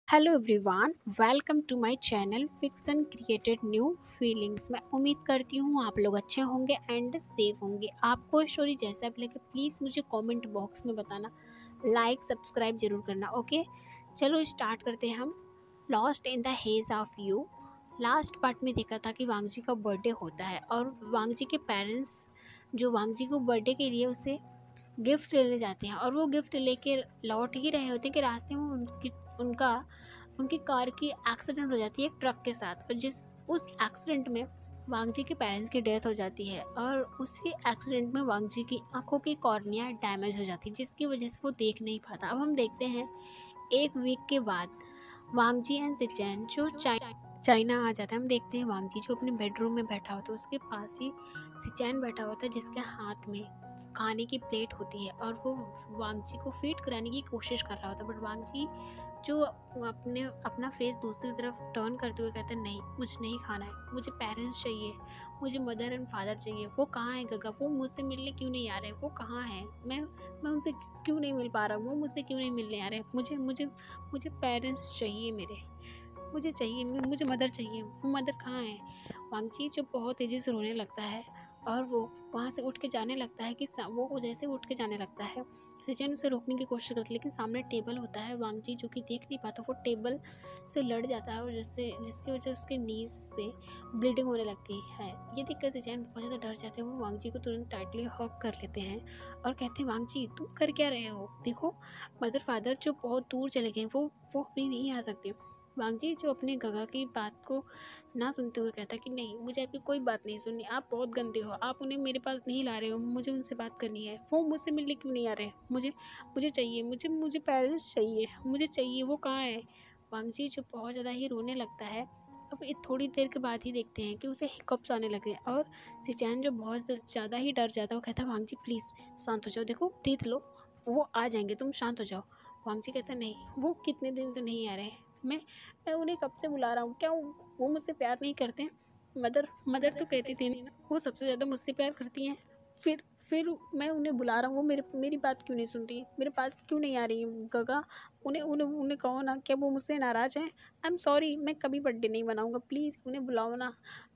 Hello everyone, welcome to my channel fiction created new feelings. मैं उम्मीद करती हूँ आप लोग अच्छे होंगे एंड सेफ होंगे। आपको स्टोरी जैसा भी लगे प्लीज़ मुझे कमेंट बॉक्स में बताना। लाइक सब्सक्राइब जरूर करना। ओके, चलो स्टार्ट करते हैं हम। Lost in the hedge of you. Last part में देखा था कि वांगजी का बर्थडे होता है और वांगजी के पेरेंट्स जो वांगजी को बर्थडे के लिए उसे गिफ्ट लेने जाते हैं और वो गिफ्ट लेके लौट ही रहे होते हैं कि रास्ते में उनका उनकी कार की एक्सीडेंट हो जाती है एक ट्रक के साथ। और उस एक्सीडेंट में वांगजी के पेरेंट्स की डेथ हो जाती है और उसी एक्सीडेंट में वांगजी की आंखों की कॉर्निया डैमेज हो जाती है, जिसकी वजह से वो देख नहीं पाता। अब हम देखते हैं एक वीक के बाद वांगजी एंड सिचैन जो चाइना आ जाता है। हम देखते हैं वांगजी जो अपने बेडरूम में बैठा होता है, उसके पास ही सिचैन बैठा होता है जिसके हाथ में खाने की प्लेट होती है और वो वांगजी को फीड कराने की कोशिश कर रहा होता है। बट वांगजी जो अपना फेस दूसरी तरफ टर्न करते हुए कहते हैं, नहीं मुझे नहीं खाना है, मुझे पेरेंट्स चाहिए, मुझे मदर एंड फादर चाहिए। वो कहाँ है गगा? वो मुझसे मिलने क्यों नहीं आ रहे? वो कहाँ है? मैं उनसे क्यों नहीं मिल पा रहा हूँ? वो मुझसे क्यों नहीं मिलने आ रहे? मुझे मुझे मुझे पेरेंट्स चाहिए, मुझे चाहिए, मुझे मदर चाहिए। वो मदर कहाँ है? वांगची जो बहुत तेज़ी से रोने लगता है और वो वहाँ से उठ के जाने लगता है कि वो जैसे उठ के जाने लगता है, सिचेन उसे रोकने की कोशिश करती है, लेकिन सामने टेबल होता है। वांगची जो कि देख नहीं पाता, वो टेबल से लड़ जाता है और जिसकी वजह से उसके नीज से ब्लीडिंग होने लगती है। ये देखकर सिचेन बहुत ज़्यादा डर जाते हैं। वो वांगची को तुरंत टाइटली हग कर लेते हैं और कहते हैं, वांगची तुम कर क्या रहे हो? देखो मदर फादर जो बहुत दूर चले गए, वो अभी नहीं आ सकते। वांगजी जो अपने गगा की बात को ना सुनते हुए कहता कि नहीं, मुझे आपकी कोई बात नहीं सुननी, आप बहुत गंदे हो, आप उन्हें मेरे पास नहीं ला रहे हो, मुझे उनसे बात करनी है। वो मुझसे मिलने क्यों नहीं आ रहे? मुझे मुझे चाहिए, मुझे पेरेंट्स चाहिए, मुझे चाहिए। वो कहाँ है? वांगजी जो बहुत ज़्यादा ही रोने लगता है। अब थोड़ी देर के बाद ही देखते हैं कि उसे हिकअप्स आने लगे और सिचैन जो बहुत ज़्यादा ही डर जाता है, वो कहता है, वांगजी प्लीज़ शांत हो जाओ, देखो ब्रीथ लो, वो आ जाएंगे, तुम शांत हो जाओ। वांगजी कहता है, नहीं वो कितने दिन से नहीं आ रहे। मैं मैं उन्हें कब से बुला रहा हूँ, क्या वो मुझसे प्यार नहीं करते हैं? मदर मदर तो कहती थी ना वो सबसे ज़्यादा मुझसे प्यार करती हैं। फिर मैं उन्हें बुला रहा हूँ, वो मेरी बात क्यों नहीं सुन रही है? मेरे पास क्यों नहीं आ रही है गगा? उन्हें उन्हें उन्हें कहो ना, क्या वो मुझसे नाराज़ हैं? आई एम सॉरी, मैं कभी बर्थडे नहीं मनाऊँगा, प्लीज़ उन्हें बुलाओ ना।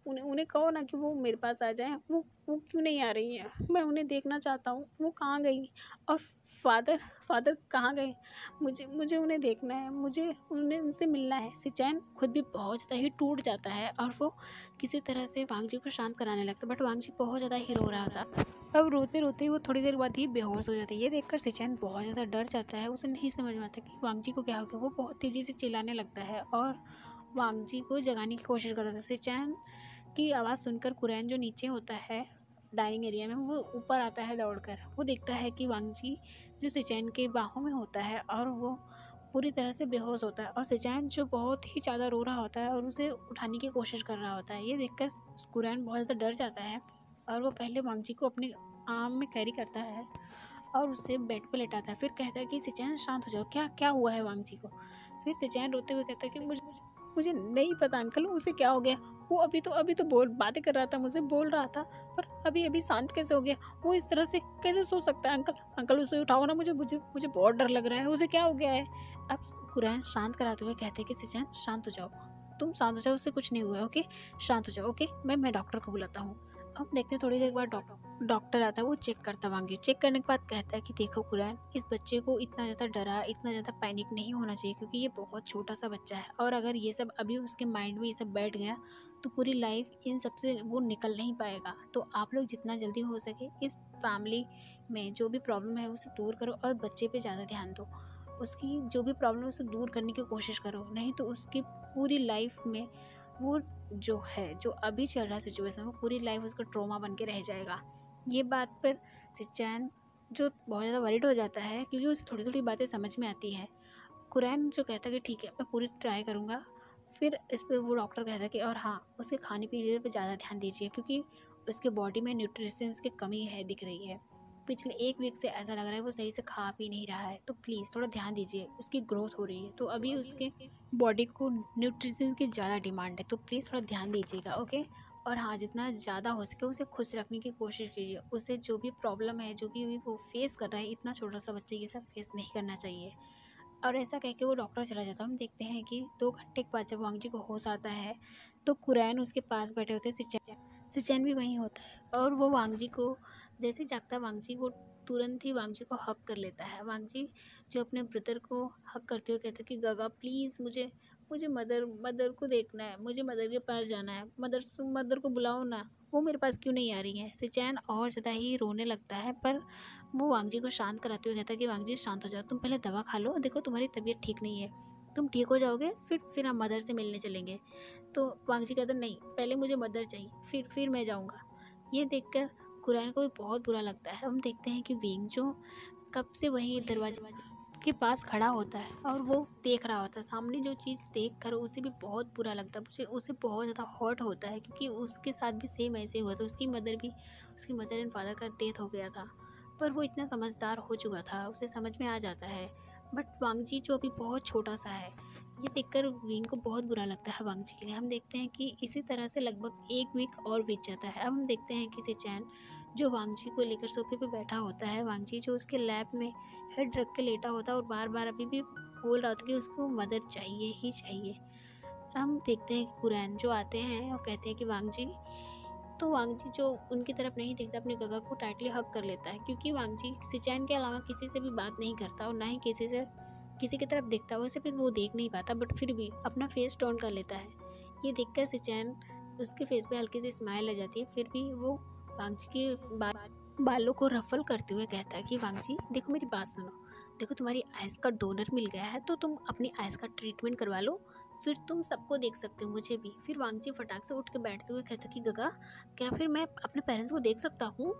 उन्हें उन्हें कहो ना कि वो मेरे पास आ जाएँ। वो क्यों नहीं आ रही हैं? मैं उन्हें देखना चाहता हूँ, वो कहाँ गई? और फादर फादर कहाँ गए? मुझे मुझे उन्हें देखना है, मुझे उन्हें उनसे मिलना है। सिचैन खुद भी बहुत ज़्यादा ही टूट जाता है और वो किसी तरह से वांगजी को शांत कराने लगता है, बट वांगजी बहुत ज़्यादा ही रो रहा था। अब रोते रोते वो थोड़ी देर बाद ही बेहोश हो जाता है। ये देखकर सिचैन बहुत ज़्यादा डर जाता है। उसे नहीं समझ में आता कि वांगजी को क्या हो गया। वो बहुत तेज़ी से चिल्लाने लगता है और वांगजी को जगाने की कोशिश करता था। सिचैन की आवाज़ सुनकर कुरैन जो नीचे होता है डाइनिंग एरिया में, वो ऊपर आता है दौड़कर। वो देखता है कि वांगजी जो सिचैन के बाहों में होता है और वो पूरी तरह से बेहोश होता है और सिचैन जो बहुत ही ज़्यादा रो रहा होता है और उसे उठाने की कोशिश कर रहा होता है। ये देखकर कुरैन बहुत ज़्यादा डर जाता है और वो पहले वांगजी को अपने आर्म में कैरी करता है और उसे बेड पे लेटाता है। फिर कहता है कि सिचैन शांत हो जाओ, क्या क्या हुआ है वांगजी को? फिर सिचैन रोते हुए कहता है कि मुझे मुझे नहीं पता अंकल, उसे क्या हो गया? वो अभी तो बोल बातें कर रहा था, मुझे बोल रहा था, पर अभी अभी शांत कैसे हो गया? वो इस तरह से कैसे सो सकता है? अंकल अंकल उसे उठाओ ना, मुझे मुझे मुझे बहुत डर लग रहा है, उसे क्या हो गया है? अब कुरैन शांत कराते हुए कहते हैं कि सिचैन शांत हो जाओ, तुम शांत हो जाओ, उससे कुछ नहीं हुआ है, ओके? शांत हो जाओ, ओके? मैं डॉक्टर को बुलाता हूँ। अब देखते हैं थोड़ी देर बाद डॉक्टर आता है। वो चेक करता है वांगी। चेक करने के बाद कहता है कि देखो कुरैन, इस बच्चे को इतना ज़्यादा डरा, इतना ज़्यादा पैनिक नहीं होना चाहिए, क्योंकि ये बहुत छोटा सा बच्चा है और अगर ये सब अभी उसके माइंड में ये सब बैठ गया तो पूरी लाइफ इन सब से वो निकल नहीं पाएगा। तो आप लोग जितना जल्दी हो सके इस फैमिली में जो भी प्रॉब्लम है उसे दूर करो और बच्चे पे ज़्यादा ध्यान दो। उसकी जो भी प्रॉब्लम है उसे दूर करने की कोशिश करो, नहीं तो उसकी पूरी लाइफ में वो जो है, जो अभी चल रहा है सिचुएशन, वो पूरी लाइफ उसका ट्रॉमा बन के रह जाएगा। ये बात पर सिचैन जो बहुत ज़्यादा वरीड हो जाता है, क्योंकि उसे थोड़ी थोड़ी बातें समझ में आती है। कुरैन जो कहता है कि ठीक है, मैं पूरी ट्राई करूँगा। फिर इस पर वो डॉक्टर कहता है कि और हाँ, उसके खाने पीने पर ज़्यादा ध्यान दीजिए, क्योंकि उसके बॉडी में न्यूट्रिशंस की कमी है, दिख रही है। पिछले एक वीक से ऐसा लग रहा है वो सही से खा पी नहीं रहा है, तो प्लीज़ थोड़ा ध्यान दीजिए। उसकी ग्रोथ हो रही है तो अभी उसके बॉडी को न्यूट्रिशंस की ज़्यादा डिमांड है, तो प्लीज़ थोड़ा ध्यान दीजिएगा, ओके? और हाँ, जितना ज़्यादा हो सके उसे खुश रखने की कोशिश कीजिए। उसे जो भी प्रॉब्लम है, जो भी वो फेस कर रहा है, इतना छोटा सा बच्चा ये सब फेस नहीं करना चाहिए। और ऐसा कह के वो डॉक्टर चला जाता है। हम देखते हैं कि 2 घंटे के बाद जब वांग जी को होश आता है तो कुरैन उसके पास बैठे होते हैं, सिचैन भी वहीं होता है और वो वांग जी को जैसे ही जागता है वांग जी वो तुरंत ही वांग जी को हग कर लेता है। वांग जी जो अपने ब्रदर को हग करते हुए कहते हैं कि गगा प्लीज़ मुझे मुझे मदर मदर को देखना है, मुझे मदर के पास जाना है, मदर को बुलाओ ना, वो मेरे पास क्यों नहीं आ रही है। सिचैन और ज़्यादा ही रोने लगता है पर वो वांग जी को शांत कराते हुए कहता है कि वांग जी शांत हो जाओ, तुम पहले दवा खा लो, देखो तुम्हारी तबीयत ठीक नहीं है, तुम ठीक हो जाओगे फिर हम मदर से मिलने चलेंगे। तो वांग जी कहता नहीं, पहले मुझे मदर चाहिए फिर मैं जाऊँगा। ये देखकर कुरैन को भी बहुत बुरा लगता है। हम देखते हैं कि विंग जो कब से वहीं दरवाजे के पास खड़ा होता है और वो देख रहा होता है सामने जो चीज़ देख कर उसे भी बहुत बुरा लगता है, उसे बहुत ज़्यादा हर्ट होता है क्योंकि उसके साथ भी सेम ऐसे हुआ था। उसकी मदर एंड फादर का डेथ हो गया था पर वो इतना समझदार हो चुका था, उसे समझ में आ जाता है। बट वांग जी जो अभी बहुत छोटा सा है, ये देखकर विंग को बहुत बुरा लगता है वांग जी के लिए। हम देखते हैं कि इसी तरह से लगभग 1 वीक और बीत जाता है। अब हम देखते हैं कि सिचैन जो वांग जी को लेकर सोफे पे बैठा होता है, वांग जी जो उसके लैब में हेड रख के लेटा होता है और बार-बार अभी भी बोल रहा होता है कि उसको मदद चाहिए ही चाहिए। हम देखते हैं कि कुरैन जो आते हैं और कहते हैं कि वांग जी, तो वांग जी जो उनकी तरफ नहीं देखता अपने गगा को टाइटली हग कर लेता है क्योंकि वांग जी सिचैन के अलावा किसी से भी बात नहीं करता और ना ही किसी की तरफ देखता। वैसे भी वो देख नहीं पाता बट फिर भी अपना फेस टर्न कर लेता है। ये देखकर सिचैन उसके फेस पे हल्की सी स्माइल आ जाती है, फिर भी वो वांग जी के बालों को रफल करते हुए कहता है कि वांग जी देखो मेरी बात सुनो, देखो तुम्हारी आइज़ का डोनर मिल गया है तो तुम अपनी आइज़ का ट्रीटमेंट करवा लो, फिर तुम सबको देख सकते हो मुझे भी। फिर वांग जी फटाक से उठ के बैठते हुए कहता कि गगा क्या फिर मैं अपने पेरेंट्स को देख सकता हूँ,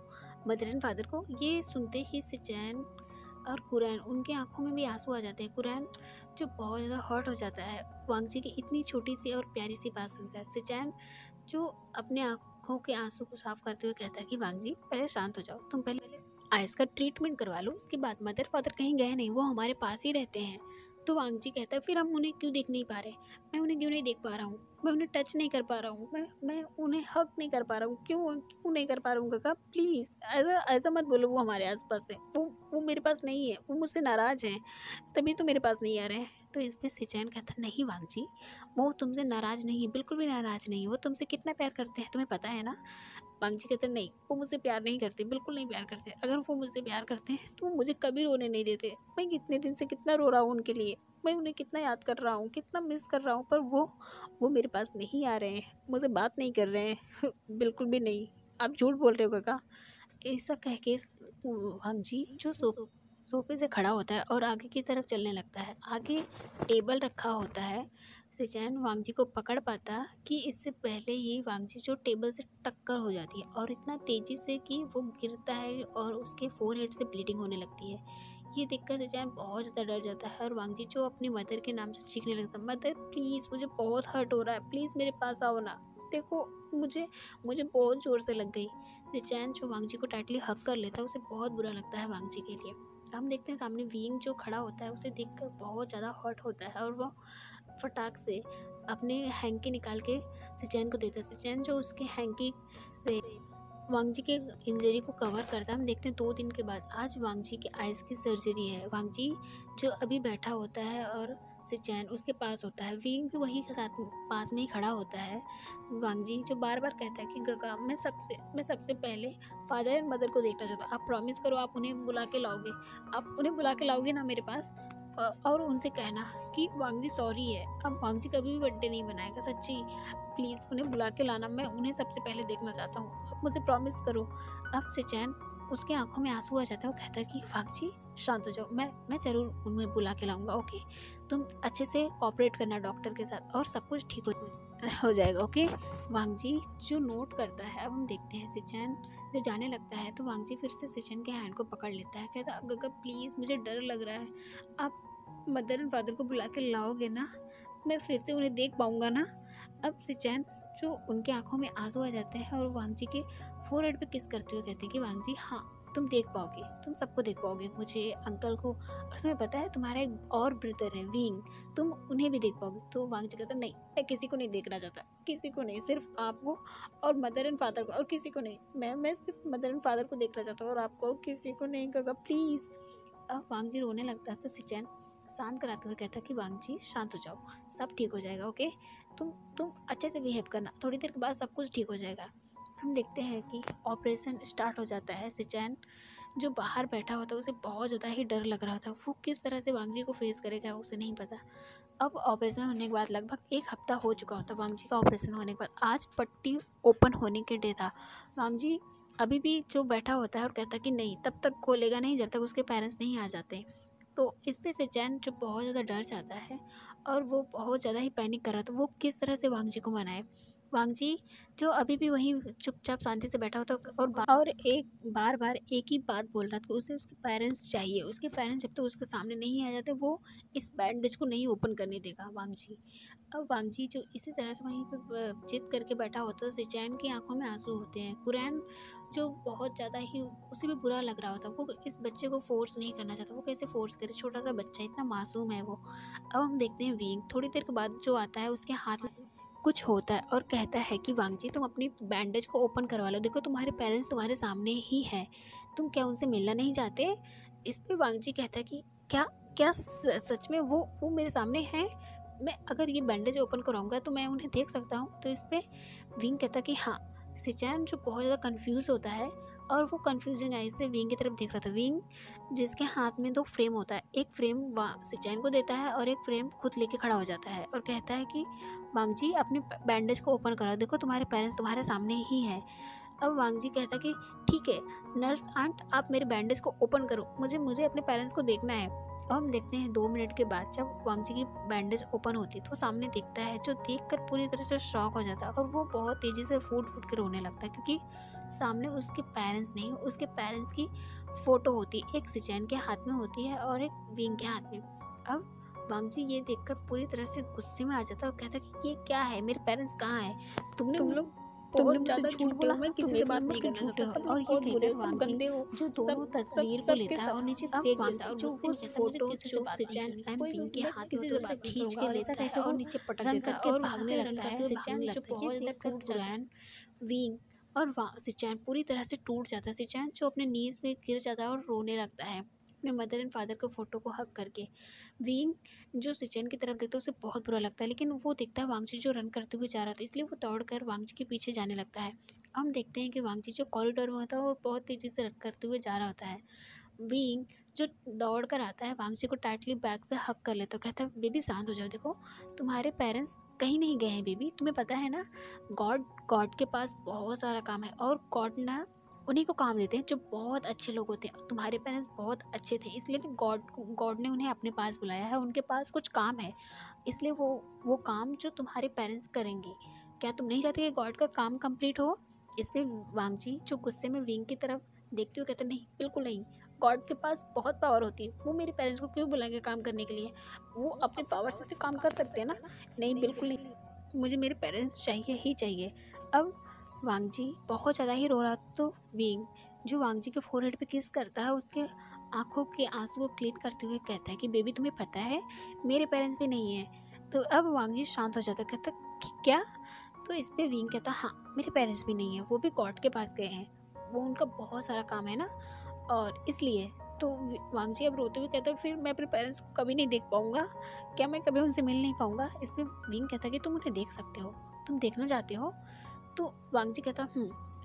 मदर एंड फादर को। ये सुनते ही सिचैन और कुरैन उनके आंखों में भी आंसू आ जाते हैं। कुरैन जो बहुत ज़्यादा हर्ट हो जाता है वांग जी की इतनी छोटी सी और प्यारी सी बात सुनकर। सिचैन जो अपने आंखों के आंसू को साफ करते हुए कहता है कि वांग जी पहले शांत हो जाओ, तुम पहले आइस का ट्रीटमेंट करवा लो, उसके बाद मदर फादर कहीं गए नहीं, वो हमारे पास ही रहते हैं। तो वांग जी कहता है फिर हम उन्हें क्यों देख नहीं पा रहे, मैं उन्हें क्यों नहीं देख पा रहा हूँ, मैं उन्हें टच नहीं कर पा रहा हूँ, मैं उन्हें हग नहीं कर पा रहा हूँ, क्यों नहीं कर पा रहा हूँ काका प्लीज़। ऐसा ऐसा मत बोलो, वो हमारे आसपास है, वो मेरे पास नहीं है, वो मुझसे नाराज़ हैं तभी तो मेरे पास नहीं आ रहे हैं। तो इस पे सिचैन कहता नहीं वांग जी, वो तुमसे नाराज़ नहीं है, बिल्कुल भी नाराज़ नहीं है, वो तुमसे कितना प्यार करते हैं तुम्हें पता है ना। वांग जी कहते नहीं, वो मुझसे प्यार नहीं करते, बिल्कुल नहीं प्यार करते, अगर वो मुझसे प्यार करते हैं तो वो मुझे कभी रोने नहीं देते। मैं कितने दिन से कितना रो रहा हूँ उनके लिए, मैं उन्हें कितना याद कर रहा हूँ, कितना मिस कर रहा हूँ, पर वो मेरे पास नहीं आ रहे हैं, मुझसे बात नहीं कर रहे हैं बिल्कुल भी नहीं, आप झूठ बोल रहे हो काका। ऐसा कह के वांग जी जो सोफे से खड़ा होता है और आगे की तरफ चलने लगता है। आगे टेबल रखा होता है। सिचैन वांग जी को पकड़ पाता कि इससे पहले ही वांग जी जो टेबल से टक्कर हो जाती है और इतना तेज़ी से कि वो गिरता है और उसके फोरहेड से ब्लीडिंग होने लगती है। ये देखकर सिचैन बहुत ज़्यादा डर जाता है और वांग जी जो अपनी मदर के नाम से चीखने लगता है, मदर प्लीज़ मुझे बहुत हर्ट हो रहा है, प्लीज़ मेरे पास आओ ना, देखो मुझे मुझे बहुत ज़ोर से लग गई। सिचैन जो वांग जी को टाइटली हग कर लेता है, उसे बहुत बुरा लगता है वांग जी के लिए। हम देखते हैं सामने विंग जो खड़ा होता है, उसे देखकर बहुत ज़्यादा हर्ट होता है और वो फटाक से अपने हैंकी निकाल के सिचैन को देता है। सिचैन जो उसके हैंकी से वांग जी के इंजरी को कवर करता है। हम देखते हैं 2 दिन के बाद आज वांग जी के आइज़ की सर्जरी है। वांग जी जो अभी बैठा होता है और सिचैन उसके पास होता है, विंग भी वही के साथ पास में ही खड़ा होता है। वांग जी जो बार-बार कहता है कि गगा मैं सबसे पहले फादर एंड मदर को देखना चाहता हूँ। आप प्रॉमिस करो आप उन्हें बुला के लाओगे। आप उन्हें बुला के लाओगे ना मेरे पास, और उनसे कहना कि वांग जी सॉरी है। अब वांग जी कभी भी बर्थडे नहीं मनाएगा सच्ची। प्लीज़ उन्हें बुला के लाना, मैं उन्हें सबसे पहले देखना चाहता हूँ। आप मुझे प्रॉमिस करो। अब सिचैन उसके आँखों में आँसू आ जाता है। वो कहता है कि वांग जी शांत हो जाओ। मैं ज़रूर उन्हें बुला के लाऊँगा, ओके? तुम अच्छे से कोऑपरेट करना डॉक्टर के साथ और सब कुछ ठीक हो जाएगा, ओके? वांग जी जो नोट करता है। अब हम देखते हैं सिचैन जो जाने लगता है तो वांग जी फिर से सिचैन के हैंड को पकड़ लेता है। कहता है गगा प्लीज़ मुझे डर लग रहा है। आप मदर एंड फादर को बुला के लाओगे ना? मैं फिर से उन्हें देख पाऊँगा ना? अब सिचैन जो उनकी आँखों में आँसू आ जाते हैं और वांग जी के फोरहेड पे किस करते हुए कहते हैं कि वांग जी हाँ, तुम देख पाओगे, तुम सबको देख पाओगे, मुझे, अंकल को, और तुम्हें पता है तुम्हारा एक और ब्रदर है विंग, तुम उन्हें भी देख पाओगे। तो वांग जी कहता नहीं, मैं किसी को नहीं देखना चाहता, किसी को नहीं, सिर्फ आपको और मदर एंड फादर को, और किसी को नहीं। मैं सिर्फ मदर एंड फादर को देखना चाहता हूँ और आपको, किसी को नहीं। गगा प्लीज़। अब वांग जी रोने लगता है तो सिचैन शांत कराते हुए कहता कि वांग जी शांत हो जाओ, सब ठीक हो जाएगा, ओके। तुम अच्छे से बिहेव करना, थोड़ी देर के बाद सब कुछ ठीक हो जाएगा। हम देखते हैं कि ऑपरेशन स्टार्ट हो जाता है। सिचैन जो बाहर बैठा होता है उसे बहुत ज़्यादा ही डर लग रहा था। वो किस तरह से वांग जी को फेस करेगा उसे नहीं पता। अब ऑपरेशन होने के बाद लगभग 1 हफ्ता हो चुका होता वांग जी का ऑपरेशन होने के बाद। आज पट्टी ओपन होने के डे था। वांग जी अभी भी जो बैठा होता है और कहता कि नहीं, तब तक खोलेगा नहीं जब तक उसके पेरेंट्स नहीं आ जाते। तो इस पे सिचैन जो बहुत ज़्यादा डर जाता है और वो बहुत ज़्यादा ही पैनिक कर रहा था। वो किस तरह से वांग जी को मनाए। वांग जी जो अभी भी वहीं चुपचाप शांति से बैठा होता और एक बार बार एक ही बात बोल रहा था कि उसे उसके पेरेंट्स चाहिए। उसके पेरेंट्स जब तक उसके सामने नहीं आ जाते वो इस बैंडेज को नहीं ओपन करने देगा वांग जी। अब वांग जी जो इसी तरह से वहीं पे जिद करके बैठा होता है, सिचैन की आंखों में आंसू होते हैं। कुरैन जो बहुत ज़्यादा ही उसे भी बुरा लग रहा होता, वो इस बच्चे को फोर्स नहीं करना चाहता। वो कैसे फोर्स करे, छोटा सा बच्चा, इतना मासूम है वो। अब हम देखते हैं विंग थोड़ी देर के बाद जो आता है, उसके हाथ में कुछ होता है और कहता है कि वांग जी तुम अपनी बैंडेज को ओपन करवा लो, देखो तुम्हारे पेरेंट्स तुम्हारे सामने ही है, तुम क्या उनसे मिलना नहीं चाहते। इस पे वांग जी कहता है कि क्या क्या सच में वो मेरे सामने हैं, मैं अगर ये बैंडेज ओपन कराऊंगा तो मैं उन्हें देख सकता हूँ। तो इस पे विंग कहता कि हाँ। सिचैन जो बहुत ज़्यादा कंफ्यूज होता है और वो कंफ्यूजिंग आई से विंग की तरफ देख रहा था। विंग जिसके हाथ में 2 फ्रेम होता है, एक फ्रेम सिचैन को देता है और एक फ्रेम खुद लेके खड़ा हो जाता है और कहता है कि वांग जी अपने बैंडेज को ओपन कराओ, देखो तुम्हारे पेरेंट्स तुम्हारे सामने ही है। अब वांग जी कहता कि ठीक है नर्स आंट, आप मेरे बैंडेज को ओपन करो, मुझे अपने पेरेंट्स को देखना है। अब हम देखते हैं 2 मिनट के बाद जब वांग जी की बैंडेज ओपन होती है तो सामने दिखता है, जो देखकर पूरी तरह से शॉक हो जाता है और वो बहुत तेज़ी से फूट फूट के रोने लगता है, क्योंकि सामने उसके पेरेंट्स नहीं, उसके पेरेंट्स की फ़ोटो होती है, एक सिचैन के हाथ में होती है और एक विंग के हाथ में। अब वांग जी ये देखकर पूरी तरह से गुस्से में आ जाता है और कहता है कि ये क्या है, मेरे पेरेंट्स कहाँ हैं, तुम लोग बहुत ज़्यादा झूठ बोला, मैं किसी से बात नहीं करना चाहता, सब लोग बहुत बुरे हो, सब गंदे हो। जो दोनों तस्वीर को लेता है और नीचे फेंक देता है और जो वो फोटो जो सिचैन एंड विंग के हाथ में होता है उसे खींच के लेता है और नीचे पटक देता है और भागने लगता है। सिचैन जो बहुत ज़्यादा टूट जाता है, विंग और सिचैन पूरी तरह से टूट जाता है। सिचैन जो अपने नीज में गिर जाता है और रोने लगता है अपने मदर एंड फादर के फोटो को हक करके। विंग जो सिचैन की तरफ देखता है उसे बहुत बुरा लगता है, लेकिन वो देखता है वांग जी जो रन करते हुए जा रहा था, इसलिए वो दौड़कर वांग जी के पीछे जाने लगता है। हम देखते हैं कि वांग जी जो कॉरिडोर में होता है वो बहुत तेज़ी से रन करते हुए जा रहा होता है। विंग जो दौड़ कर आता है वांग जी को टाइटली बैक से हक कर लेता है, कहता है बेबी शांत हो जाओ, देखो तुम्हारे पेरेंट्स कहीं नहीं गए हैं बेबी, तुम्हें पता है ना, गॉड गॉड के पास बहुत सारा काम है और गॉड ना उन्हीं को काम देते हैं जो बहुत अच्छे लोग होते हैं। तुम्हारे पेरेंट्स बहुत अच्छे थे, इसलिए गॉड ने उन्हें अपने पास बुलाया है, उनके पास कुछ काम है, इसलिए वो काम जो तुम्हारे पेरेंट्स करेंगे। क्या तुम नहीं चाहते कि गॉड का काम कंप्लीट हो। इस पे वांग जी जो गुस्से में विंग की तरफ देखते हुए कहते नहीं, बिल्कुल नहीं, गॉड के पास बहुत पावर होती है, वो मेरे पेरेंट्स को क्यों बुलाएंगे काम करने के लिए, वो अपने पावर से तो काम कर सकते हैं ना। नहीं, बिल्कुल नहीं, मुझे मेरे पेरेंट्स चाहिए ही चाहिए। अब वांग जी बहुत ज़्यादा ही रो रहा था, तो विंग जो वांग जी के फोरहेड पे किस करता है, उसके आंखों के आंसू को क्लीन करते हुए कहता है कि बेबी तुम्हें पता है मेरे पेरेंट्स भी नहीं है। तो अब वांग जी शांत हो जाता है, कहता क्या। तो इस पे विंग कहता हाँ, मेरे पेरेंट्स भी नहीं है, वो भी गॉड के पास गए हैं, वो उनका बहुत सारा काम है ना, और इसलिए। तो वांग जी अब रोते हुए कहता है फिर मैं अपने पेरेंट्स को कभी नहीं देख पाऊंगा, क्या मैं कभी उनसे मिल नहीं पाऊंगा। इस पे विंग कहता है कि तुम उन्हें देख सकते हो, तुम देखना चाहते हो। तो वांग जी कहता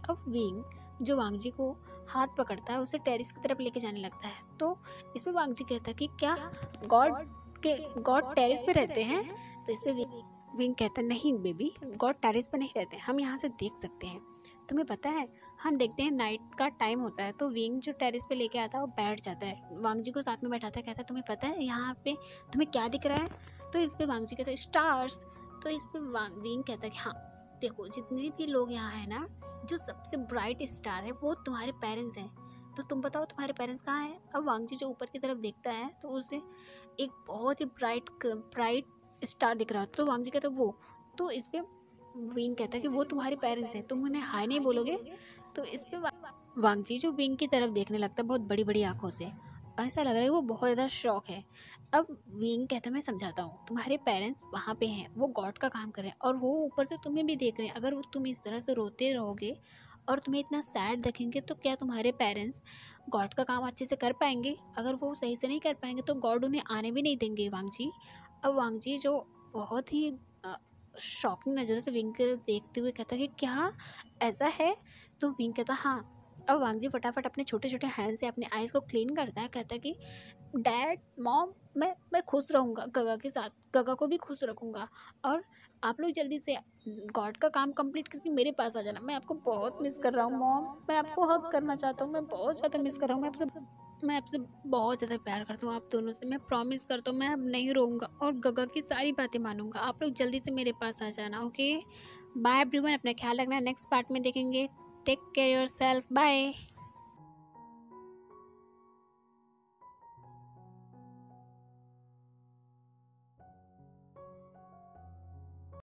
अब विंग जो वांग जी को हाथ पकड़ता है उसे टेरिस की तरफ लेके जाने लगता है। तो इसमें वांग जी कहता है कि क्या गॉड गॉड टेरिस पे रहते हैं। तो इसमें विंग कहता है नहीं बेबी, गॉड टेरिस पे नहीं रहते, हम यहाँ से देख सकते हैं, तुम्हें पता है। हम देखते हैं नाइट का टाइम होता है, तो विंग जो टेरिस पे लेके आता है वो बैठ जाता है, वांग जी को साथ में बैठाता है, कहता है तुम्हें पता है यहाँ पे तुम्हें क्या दिख रहा है। तो इस पे वांग जी कहता है स्टार्स। तो इस पे विंग कहता है कि हाँ देखो, जितने भी लोग यहाँ है ना, जो सबसे ब्राइट स्टार है वो तुम्हारे पेरेंट्स हैं, तो तुम बताओ तुम्हारे पेरेंट्स कहाँ हैं। अब वांग जी जो ऊपर की तरफ देखता है तो उसे एक बहुत ही ब्राइट स्टार दिख रहा है, तो वांग जी कहता है वो। तो इस पे विंग कहता है कि वो तुम्हारे पेरेंट्स हैं, तुम उन्हें हाय नहीं बोलोगे। तो इस पे वांग जी जो विंग की तरफ देखने लगता है बहुत बड़ी बड़ी आंखों से, ऐसा लग रहा है वो बहुत ज़्यादा शौक है। अब विंग कहता है मैं समझाता हूँ, तुम्हारे पेरेंट्स वहाँ पे हैं, वो गॉड का काम कर रहे हैं और वो ऊपर से तुम्हें भी देख रहे हैं, अगर तुम इस तरह से रोते रहोगे और तुम्हें इतना सैड देखेंगे तो क्या तुम्हारे पेरेंट्स गॉड का काम अच्छे से कर पाएंगे? अगर वो सही से नहीं कर पाएंगे तो गॉड उन्हें आने भी नहीं देंगे वांग जी। अब वांग जी जो बहुत ही शॉकिंग नज़र से विंग को देखते हुए कहता है कि क्या ऐसा है? तो विंग कहता हाँ। अब वांग जी फटाफट अपने छोटे छोटे हैंड से अपने आइज़ को क्लीन करता है, कहता है कि डैड मॉम मैं खुश रहूँगा गगा के साथ, गगा को भी खुश रखूँगा। और आप लोग जल्दी से गॉड का काम कंप्लीट करके मेरे पास आ जाना। मैं आपको बहुत मिस कर रहा हूँ मॉम, मैं आपको हग करना चाहता हूँ, मैं बहुत ज़्यादा मिस कर रहा हूँ। मैं आपसे बहुत ज़्यादा प्यार करता हूँ आप दोनों से। मैं प्रॉमिस करता हूँ मैं अब नहीं रोऊँगा और गगा की सारी बातें मानूँगा। आप लोग जल्दी से मेरे पास आ जाना, ओके? बाय एवरीवन, अपना ख्याल रखना। नेक्स्ट पार्ट में देखेंगे। Take care yourself, bye.